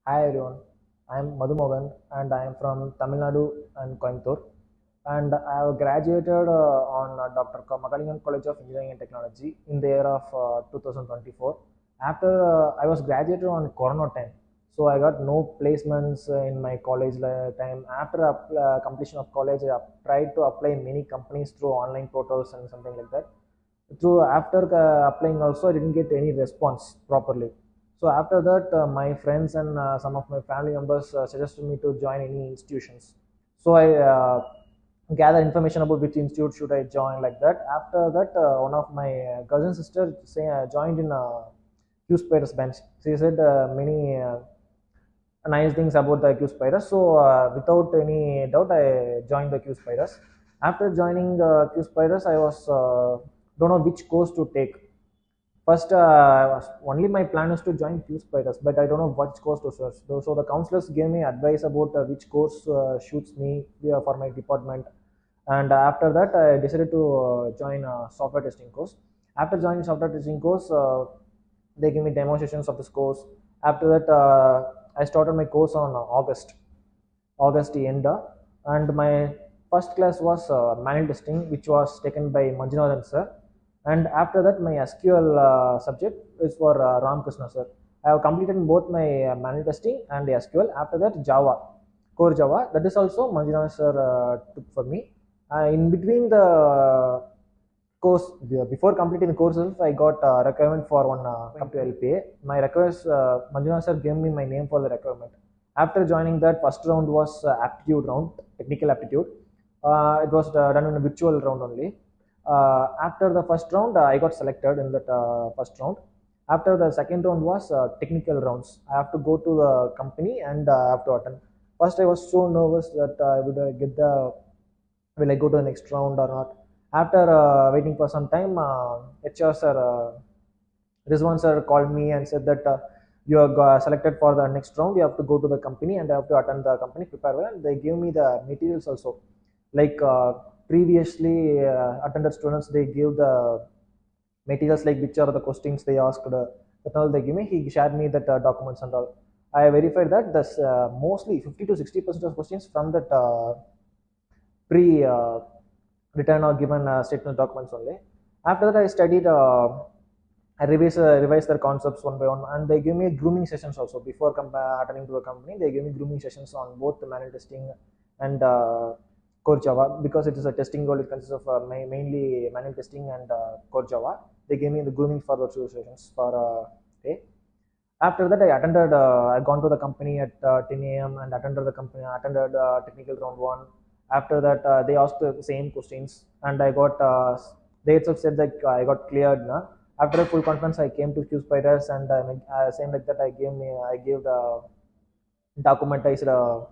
Hi everyone, I am Madhumohan and I am from Tamil Nadu and Coimbatore, and I have graduated on Dr. Makalingam College of Engineering and Technology in the year of 2024. After I was graduated on Corona time, so I got no placements in my college time. After completion of college, I tried to apply in many companies through online portals and something like that. Through after applying also, I didn't get any response properly. So after that, my friends and some of my family members suggested me to join any institutions. So I gather information about which institute should I join, like that. After that, one of my cousin sister joined in QSPIDERS bench. She said many nice things about the QSPIDERS. So without any doubt, I joined the QSPIDERS. After joining QSPIDERS, I was don't know which course to take. First, only my plan is to join QSPIDERS, but I don't know which course to search. So the counselors gave me advice about which course suits me for my department. And after that, I decided to join a software testing course. After joining software testing course, they gave me demonstrations of this course. After that, I started my course on August end, and my first class was manual testing, which was taken by Manjunath N sir. And after that, my SQL subject is for Ramkrishna sir. I have completed both my manual testing and SQL. After that, Java, core Java. That is also Manjunath sir took for me. In between the course, before completing the courses, I got requirement for one come to LPA. My request, Manjunath sir gave me my name for the requirement. After joining that, first round was aptitude round, technical aptitude. It was done in a virtual round only. After the first round, I got selected in that first round. After the second round was technical rounds. I have to go to the company and I have to attend. First, I was so nervous that I would get the will I go to the next round or not. After waiting for some time, HR sir, Rizwan sir called me and said that you are selected for the next round. You have to go to the company and I have to attend the company, prepare well. And they gave me the materials also. Like previously attended students, they give the materials like which are the questions they asked. That all they give me. He shared me that documents and all. I verified that this mostly 50 to 60% of questions from that pre written or given statement documents only. After that, I studied. I revise their concepts one by one, and they give me grooming sessions also before attending to the company. They give me grooming sessions on both the manual testing and core Java, because it is a testing role. It consists of mainly manual testing and core Java. They gave me the grooming for those two sessions for day. After that, I attended. I gone to the company at 10 a.m. and attended the company. Attended technical round one. After that, they asked the same questions, and I got. They itself said that I got cleared. Na? After a full conference, I came to QSPIDERS, and same like that. I gave the documentized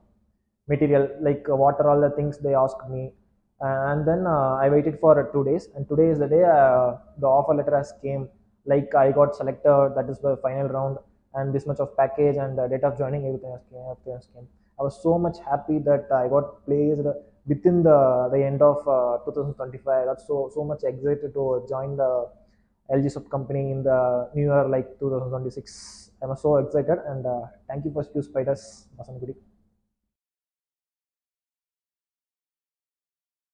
material, like what are all the things they asked me. And then I waited for 2 days, and today is the day the offer letter has came, like I got selected, that is the final round, and this much of package and the date of joining, everything has came. I was so much happy that I got placed within the end of 2025. I got so much excited to join the LG sub company in the new year, like 2026. I was so excited, and thank you for QSPIDERS Basanagudi.